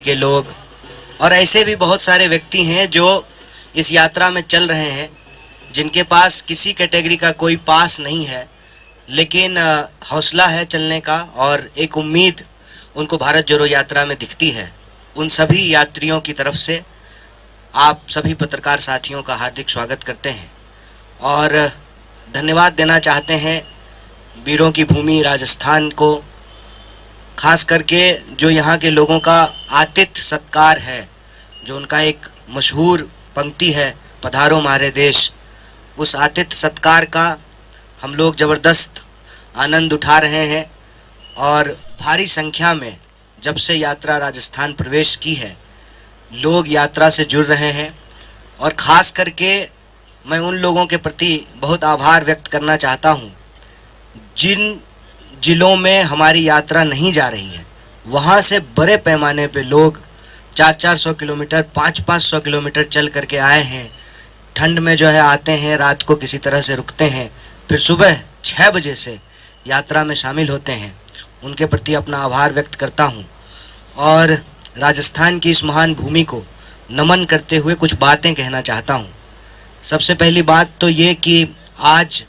के लोग और ऐसे भी बहुत सारे व्यक्ति हैं जो इस यात्रा में चल रहे हैं, जिनके पास किसी कैटेगरी का कोई पास नहीं है, लेकिन हौसला है चलने का और एक उम्मीद उनको भारत जोड़ो यात्रा में दिखती है। उन सभी यात्रियों की तरफ से आप सभी पत्रकार साथियों का हार्दिक स्वागत करते हैं और धन्यवाद देना चाहते हैं वीरों की भूमि राजस्थान को, खास करके जो यहाँ के लोगों का आतिथ्य सत्कार है, जो उनका एक मशहूर पंक्ति है, पधारो मारे देश। उस आतिथ्य सत्कार का हम लोग ज़बरदस्त आनंद उठा रहे हैं और भारी संख्या में जब से यात्रा राजस्थान प्रवेश की है, लोग यात्रा से जुड़ रहे हैं और ख़ास करके मैं उन लोगों के प्रति बहुत आभार व्यक्त करना चाहता हूँ जिन जिलों में हमारी यात्रा नहीं जा रही है, वहाँ से बड़े पैमाने पे लोग 400-400 किलोमीटर 500-500 किलोमीटर चल करके आए हैं। ठंड में जो है आते हैं, रात को किसी तरह से रुकते हैं, फिर सुबह 6 बजे से यात्रा में शामिल होते हैं। उनके प्रति अपना आभार व्यक्त करता हूँ और राजस्थान की इस महान भूमि को नमन करते हुए कुछ बातें कहना चाहता हूँ। सबसे पहली बात तो ये कि आज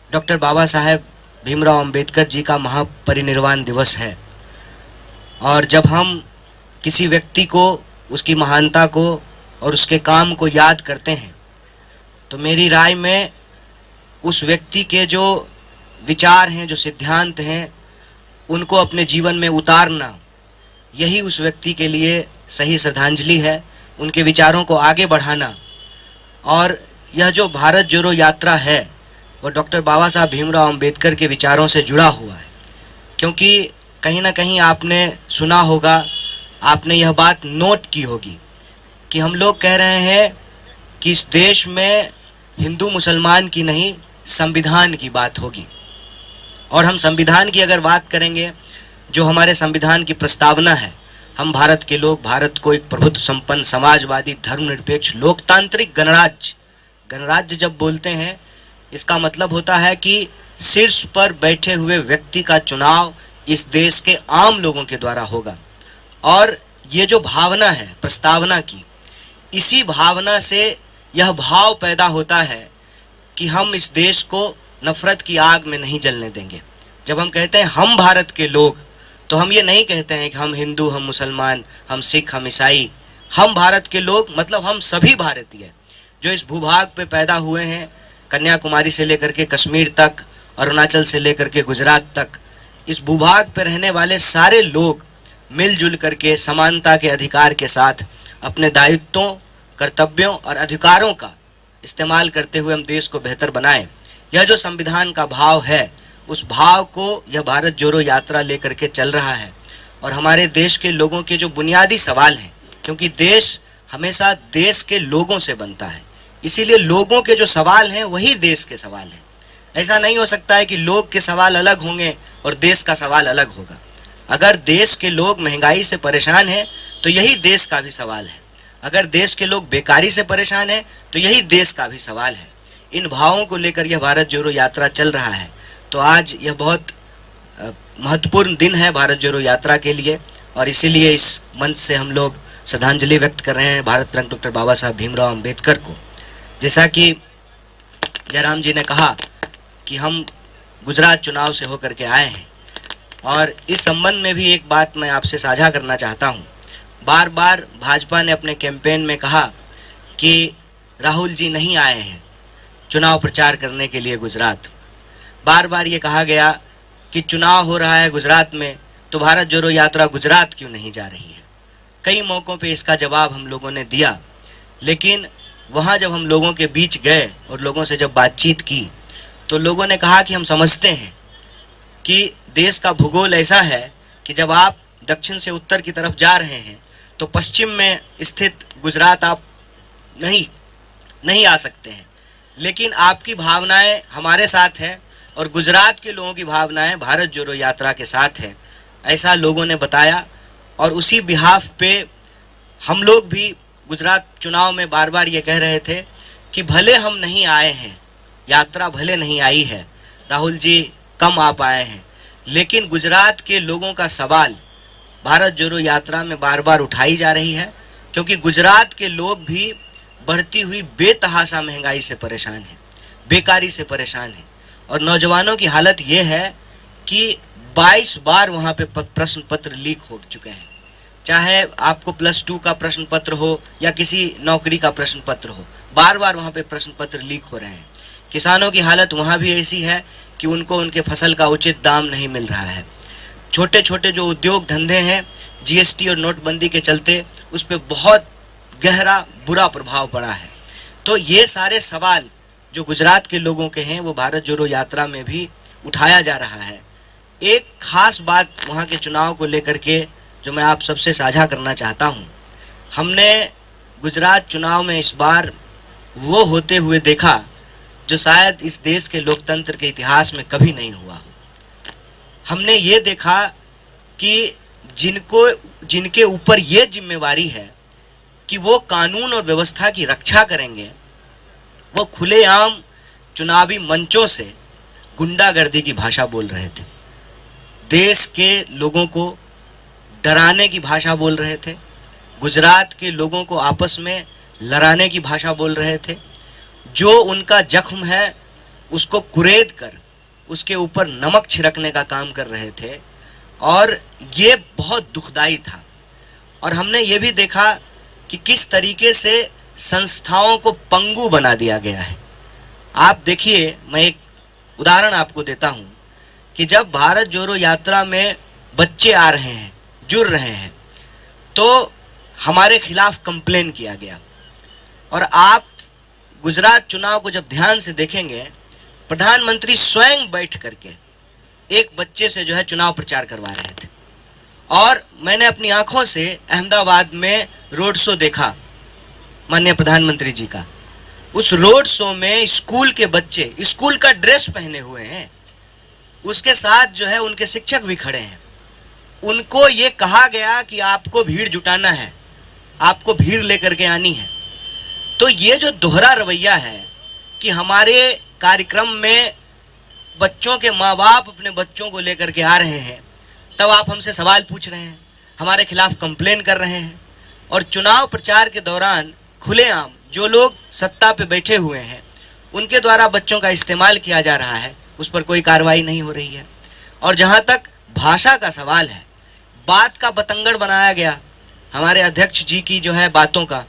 डॉक्टर बाबा साहेब भीमराव अंबेडकर जी का महापरिनिर्वाण दिवस है और जब हम किसी व्यक्ति को, उसकी महानता को और उसके काम को याद करते हैं तो मेरी राय में उस व्यक्ति के जो विचार हैं, जो सिद्धांत हैं, उनको अपने जीवन में उतारना, यही उस व्यक्ति के लिए सही श्रद्धांजलि है। उनके विचारों को आगे बढ़ाना और यह जो भारत जोड़ो यात्रा है वो डॉक्टर बाबा साहब भीमराव अंबेडकर के विचारों से जुड़ा हुआ है, क्योंकि कहीं ना कहीं आपने सुना होगा, आपने यह बात नोट की होगी कि हम लोग कह रहे हैं कि इस देश में हिंदू मुसलमान की नहीं, संविधान की बात होगी। और हम संविधान की अगर बात करेंगे, जो हमारे संविधान की प्रस्तावना है, हम भारत के लोग भारत को एक प्रभुत्व संपन्न समाजवादी धर्मनिरपेक्ष लोकतांत्रिक गणराज्य जब बोलते हैं, इसका मतलब होता है कि शीर्ष पर बैठे हुए व्यक्ति का चुनाव इस देश के आम लोगों के द्वारा होगा। और ये जो भावना है प्रस्तावना की, इसी भावना से यह भाव पैदा होता है कि हम इस देश को नफरत की आग में नहीं जलने देंगे। जब हम कहते हैं हम भारत के लोग, तो हम ये नहीं कहते हैं कि हम हिंदू, हम मुसलमान, हम सिख, हम ईसाई। हम भारत के लोग मतलब हम सभी भारतीय जो इस भूभाग पे पैदा हुए हैं, कन्याकुमारी से लेकर के कश्मीर तक, अरुणाचल से लेकर के गुजरात तक, इस भूभाग पर रहने वाले सारे लोग मिलजुल करके समानता के अधिकार के साथ अपने दायित्वों, कर्तव्यों और अधिकारों का इस्तेमाल करते हुए हम देश को बेहतर बनाएं। यह जो संविधान का भाव है, उस भाव को यह भारत जोड़ो यात्रा लेकर के चल रहा है। और हमारे देश के लोगों के जो बुनियादी सवाल हैं, क्योंकि देश हमेशा देश के लोगों से बनता है, इसीलिए लोगों के जो सवाल हैं वही देश के सवाल हैं। ऐसा नहीं हो सकता है कि लोग के सवाल अलग होंगे और देश का सवाल अलग होगा। अगर देश के लोग महंगाई से परेशान हैं तो यही देश का भी सवाल है। अगर देश के लोग बेकारी से परेशान हैं तो यही देश का भी सवाल है। इन भावों को लेकर यह भारत जोड़ो यात्रा चल रहा है। तो आज यह बहुत महत्वपूर्ण दिन है भारत जोड़ो यात्रा के लिए और इसीलिए इस मंच से हम लोग श्रद्धांजलि व्यक्त कर रहे हैं भारत रत्न डॉक्टर बाबा साहब भीमराव अंबेडकर को। जैसा कि जयराम जी ने कहा कि हम गुजरात चुनाव से होकर के आए हैं और इस संबंध में भी एक बात मैं आपसे साझा करना चाहता हूं। बार बार भाजपा ने अपने कैंपेन में कहा कि राहुल जी नहीं आए हैं चुनाव प्रचार करने के लिए गुजरात। बार बार ये कहा गया कि चुनाव हो रहा है गुजरात में, तो भारत जोड़ो यात्रा गुजरात क्यों नहीं जा रही है। कई मौक़ों पे इसका जवाब हम लोगों ने दिया, लेकिन वहाँ जब हम लोगों के बीच गए और लोगों से जब बातचीत की तो लोगों ने कहा कि हम समझते हैं कि देश का भूगोल ऐसा है कि जब आप दक्षिण से उत्तर की तरफ जा रहे हैं तो पश्चिम में स्थित गुजरात आप नहीं आ सकते हैं, लेकिन आपकी भावनाएं हमारे साथ हैं और गुजरात के लोगों की भावनाएं भारत जोड़ो यात्रा के साथ है, ऐसा लोगों ने बताया। और उसी बिहाफ पे हम लोग भी गुजरात चुनाव में बार बार ये कह रहे थे कि भले हम नहीं आए हैं, यात्रा भले नहीं आई है, राहुल जी कम आ पाए हैं, लेकिन गुजरात के लोगों का सवाल भारत जोड़ो यात्रा में बार बार उठाई जा रही है, क्योंकि गुजरात के लोग भी बढ़ती हुई बेतहाशा महंगाई से परेशान हैं, बेकारी से परेशान हैं। और नौजवानों की हालत ये है कि 22 बार वहाँ पे प्रश्न पत्र लीक हो चुके हैं, चाहे आपको +2 का प्रश्न पत्र हो या किसी नौकरी का प्रश्न पत्र हो, बार बार वहाँ पे प्रश्न पत्र लीक हो रहे हैं। किसानों की हालत वहाँ भी ऐसी है कि उनको उनके फसल का उचित दाम नहीं मिल रहा है। छोटे छोटे जो उद्योग धंधे हैं, जीएसटी और नोटबंदी के चलते उस पर बहुत गहरा बुरा प्रभाव पड़ा है। तो ये सारे सवाल जो गुजरात के लोगों के हैं वो भारत जोड़ो यात्रा में भी उठाया जा रहा है। एक खास बात वहाँ के चुनाव को लेकर के जो मैं आप सबसे साझा करना चाहता हूँ, हमने गुजरात चुनाव में इस बार वो होते हुए देखा जो शायद इस देश के लोकतंत्र के इतिहास में कभी नहीं हुआ। हमने ये देखा कि जिनके ऊपर ये जिम्मेवारी है कि वो कानून और व्यवस्था की रक्षा करेंगे, वो खुलेआम चुनावी मंचों से गुंडागर्दी की भाषा बोल रहे थे, देश के लोगों को डराने की भाषा बोल रहे थे, गुजरात के लोगों को आपस में लड़ाने की भाषा बोल रहे थे। जो उनका जख्म है उसको कुरेद कर उसके ऊपर नमक छिड़कने का काम कर रहे थे, और ये बहुत दुखदाई था। और हमने ये भी देखा कि किस तरीके से संस्थाओं को पंगु बना दिया गया है। आप देखिए, मैं एक उदाहरण आपको देता हूं कि जब भारत जोड़ो यात्रा में बच्चे आ रहे हैं, जुड़ रहे हैं, तो हमारे खिलाफ कंप्लेन किया गया। और आप गुजरात चुनाव को जब ध्यान से देखेंगे, प्रधानमंत्री स्वयं बैठ करके एक बच्चे से जो है चुनाव प्रचार करवा रहे थे। और मैंने अपनी आंखों से अहमदाबाद में रोड शो देखा माननीय प्रधानमंत्री जी का। उस रोड शो में स्कूल के बच्चे स्कूल का ड्रेस पहने हुए हैं, उसके साथ जो है उनके शिक्षक भी खड़े हैं। उनको ये कहा गया कि आपको भीड़ जुटाना है, आपको भीड़ लेकर के आनी है। तो ये जो दोहरा रवैया है कि हमारे कार्यक्रम में बच्चों के माँ बाप अपने बच्चों को लेकर के आ रहे हैं, तब आप हमसे सवाल पूछ रहे हैं, हमारे खिलाफ कंप्लेन कर रहे हैं, और चुनाव प्रचार के दौरान खुलेआम जो लोग सत्ता पे बैठे हुए हैं उनके द्वारा बच्चों का इस्तेमाल किया जा रहा है, उस पर कोई कार्रवाई नहीं हो रही है। और जहाँ तक भाषा का सवाल है, बात का बतंगड़ बनाया गया हमारे अध्यक्ष जी की जो है बातों का।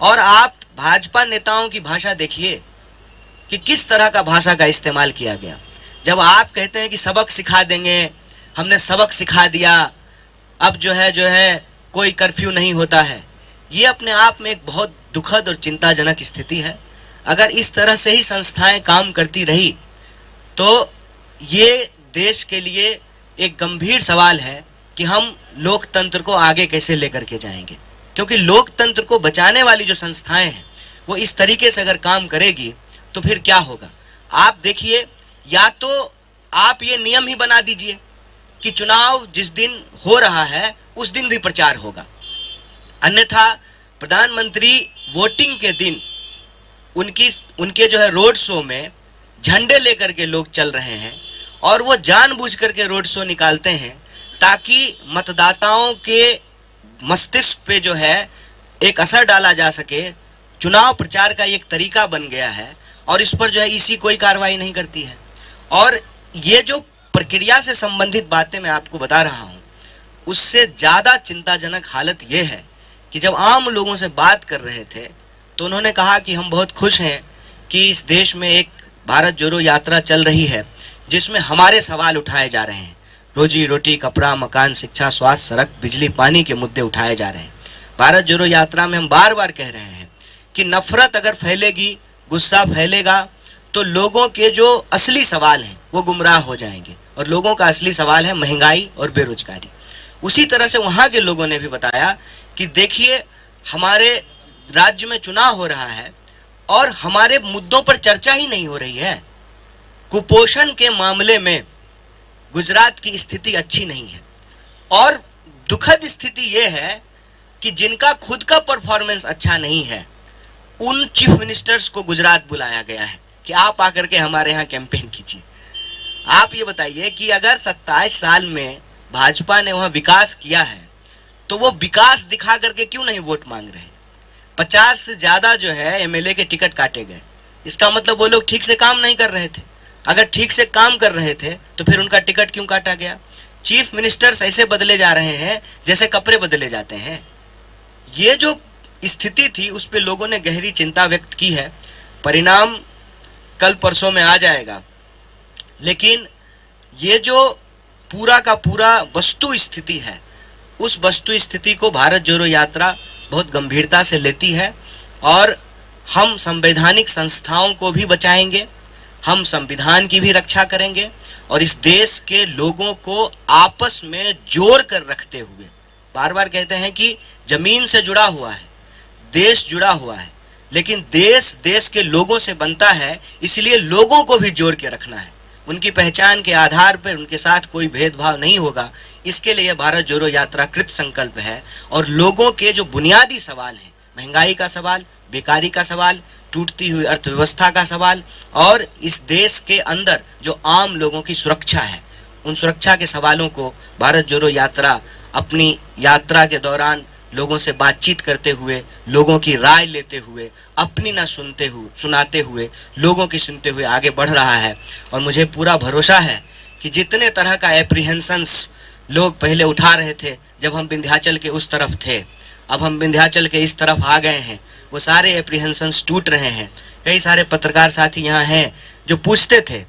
और आप भाजपा नेताओं की भाषा देखिए कि किस तरह का भाषा का इस्तेमाल किया गया। जब आप कहते हैं कि सबक सिखा देंगे, हमने सबक सिखा दिया, अब जो है कोई कर्फ्यू नहीं होता है, ये अपने आप में एक बहुत दुखद और चिंताजनक स्थिति है। अगर इस तरह से ही संस्थाएं काम करती रही तो ये देश के लिए एक गंभीर सवाल है कि हम लोकतंत्र को आगे कैसे लेकर के जाएंगे। क्योंकि लोकतंत्र को बचाने वाली जो संस्थाएं हैं वो इस तरीके से अगर काम करेगी तो फिर क्या होगा। आप देखिए, या तो आप ये नियम ही बना दीजिए कि चुनाव जिस दिन हो रहा है उस दिन भी प्रचार होगा, अन्यथा प्रधानमंत्री वोटिंग के दिन उनके जो है रोड शो में झंडे लेकर के लोग चल रहे हैं, और वो जानबूझ करके रोड शो निकालते हैं ताकि मतदाताओं के मस्तिष्क पे जो है एक असर डाला जा सके। चुनाव प्रचार का एक तरीका बन गया है और इस पर जो है इसी कोई कार्रवाई नहीं करती है। और ये जो प्रक्रिया से संबंधित बातें मैं आपको बता रहा हूँ, उससे ज़्यादा चिंताजनक हालत ये है कि जब आम लोगों से बात कर रहे थे तो उन्होंने कहा कि हम बहुत खुश हैं कि इस देश में एक भारत जोड़ो यात्रा चल रही है जिसमें हमारे सवाल उठाए जा रहे हैं, रोजी रोटी, कपड़ा, मकान, शिक्षा, स्वास्थ्य, सड़क, बिजली, पानी के मुद्दे उठाए जा रहे हैं। भारत जोड़ो यात्रा में हम बार बार कह रहे हैं कि नफरत अगर फैलेगी, गुस्सा फैलेगा, तो लोगों के जो असली सवाल हैं वो गुमराह हो जाएंगे, और लोगों का असली सवाल है महंगाई और बेरोजगारी। उसी तरह से वहाँ के लोगों ने भी बताया कि देखिए, हमारे राज्य में चुनाव हो रहा है और हमारे मुद्दों पर चर्चा ही नहीं हो रही है। कुपोषण के मामले में गुजरात की स्थिति अच्छी नहीं है, और दुखद स्थिति यह है कि जिनका खुद का परफॉर्मेंस अच्छा नहीं है उन चीफ मिनिस्टर्स को गुजरात बुलाया गया है कि आप आकर के हमारे यहाँ कैंपेन कीजिए। आप ये बताइए कि अगर 27 साल में भाजपा ने वहाँ विकास किया है तो वो विकास दिखा करके क्यों नहीं वोट मांग रहे हैं? 50 से ज्यादा जो है एमएलए के टिकट काटे गए। इसका मतलब वो लोग ठीक से काम नहीं कर रहे थे। अगर ठीक से काम कर रहे थे तो फिर उनका टिकट क्यों काटा गया? चीफ मिनिस्टर्स ऐसे बदले जा रहे हैं जैसे कपड़े बदले जाते हैं। ये जो स्थिति थी उस पे लोगों ने गहरी चिंता व्यक्त की है। परिणाम कल परसों में आ जाएगा, लेकिन ये जो पूरा का पूरा वस्तु स्थिति है, उस वस्तु स्थिति को भारत जोड़ो यात्रा बहुत गंभीरता से लेती है और हम संवैधानिक संस्थाओं को भी बचाएंगे, हम संविधान की भी रक्षा करेंगे और इस देश के लोगों को आपस में जोड़ कर रखते हुए, बार बार कहते हैं कि जमीन से जुड़ा हुआ है, देश जुड़ा हुआ है, लेकिन देश के लोगों से बनता है, इसलिए लोगों को भी जोड़ के रखना है। उनकी पहचान के आधार पर उनके साथ कोई भेदभाव नहीं होगा। इसके लिए भारत जोड़ो यात्रा कृत संकल्प है और लोगों के जो बुनियादी सवाल हैं, महंगाई का सवाल, बेकारी का सवाल, टूटती हुई अर्थव्यवस्था का सवाल और इस देश के अंदर जो आम लोगों की सुरक्षा है, उन सुरक्षा के सवालों को भारत जोड़ो यात्रा अपनी यात्रा के दौरान लोगों से बातचीत करते हुए, लोगों की राय लेते हुए, अपनी ना सुनाते हुए, लोगों की सुनते हुए आगे बढ़ रहा है। और मुझे पूरा भरोसा है कि जितने तरह का एप्रीहेंशंस लोग पहले उठा रहे थे जब हम विंध्याचल के उस तरफ थे, अब हम विंध्याचल के इस तरफ आ गए हैं, वो सारे एप्रीहेंशंस टूट रहे हैं। कई सारे पत्रकार साथी यहाँ हैं जो पूछते थे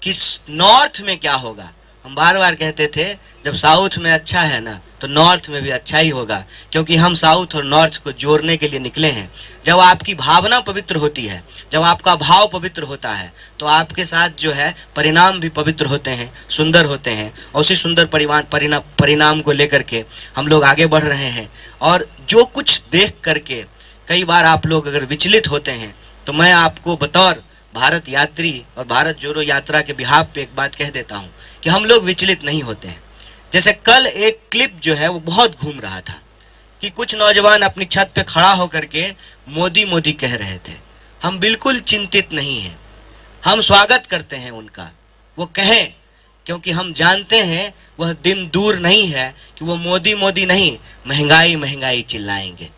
कि नॉर्थ में क्या होगा। हम बार बार कहते थे जब साउथ में अच्छा है ना तो नॉर्थ में भी अच्छा ही होगा, क्योंकि हम साउथ और नॉर्थ को जोड़ने के लिए निकले हैं। जब आपकी भावना पवित्र होती है, जब आपका भाव पवित्र होता है, तो आपके साथ जो है परिणाम भी पवित्र होते हैं, सुंदर होते हैं। और उसी सुंदर परिणाम को लेकर के हम लोग आगे बढ़ रहे हैं। और जो कुछ देख करके कई बार आप लोग अगर विचलित होते हैं, तो मैं आपको बतौर भारत यात्री और भारत जोड़ो यात्रा के बिहाफ पे एक बात कह देता हूँ कि हम लोग विचलित नहीं होते हैं। जैसे कल एक क्लिप जो है वो बहुत घूम रहा था कि कुछ नौजवान अपनी छत पे खड़ा होकर के मोदी मोदी कह रहे थे। हम बिल्कुल चिंतित नहीं हैं, हम स्वागत करते हैं उनका, वो कहें, क्योंकि हम जानते हैं वह दिन दूर नहीं है कि वो मोदी मोदी नहीं महंगाई महंगाई चिल्लाएंगे।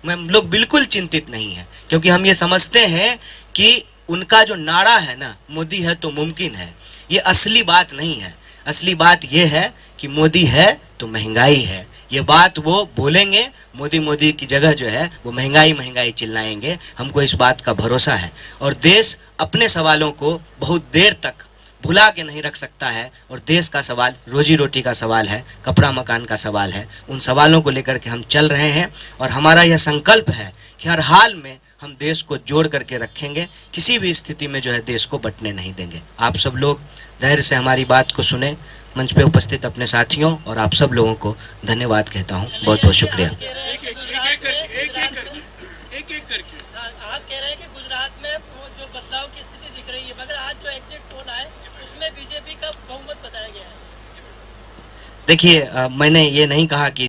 हम लोग बिल्कुल चिंतित नहीं है, क्योंकि हम ये समझते हैं कि उनका जो नारा है ना, मोदी है तो मुमकिन है, ये असली बात नहीं है। असली बात ये है कि मोदी है तो महंगाई है। ये बात वो बोलेंगे, मोदी मोदी की जगह जो है वो महंगाई महंगाई चिल्लाएंगे। हमको इस बात का भरोसा है। और देश अपने सवालों को बहुत देर तक भुला के नहीं रख सकता है। और देश का सवाल रोजी रोटी का सवाल है, कपड़ा मकान का सवाल है। उन सवालों को लेकर के हम चल रहे हैं और हमारा यह संकल्प है कि हर हाल में हम देश को जोड़ करके रखेंगे, किसी भी स्थिति में जो है देश को बंटने नहीं देंगे। आप सब लोग धैर्य से हमारी बात को सुने। मंच पे उपस्थित अपने साथियों और आप सब लोगों को धन्यवाद कहता हूँ। बहुत बहुत शुक्रिया। आप कह रहे हैं कि गुजरात में जो बदलाव की स्थिति दिख रही है, मगर आज जो एग्जिट पोल आए उसमें बीजेपी का बहुमत बताया गया है। देखिए, मैंने ये नहीं कहा कि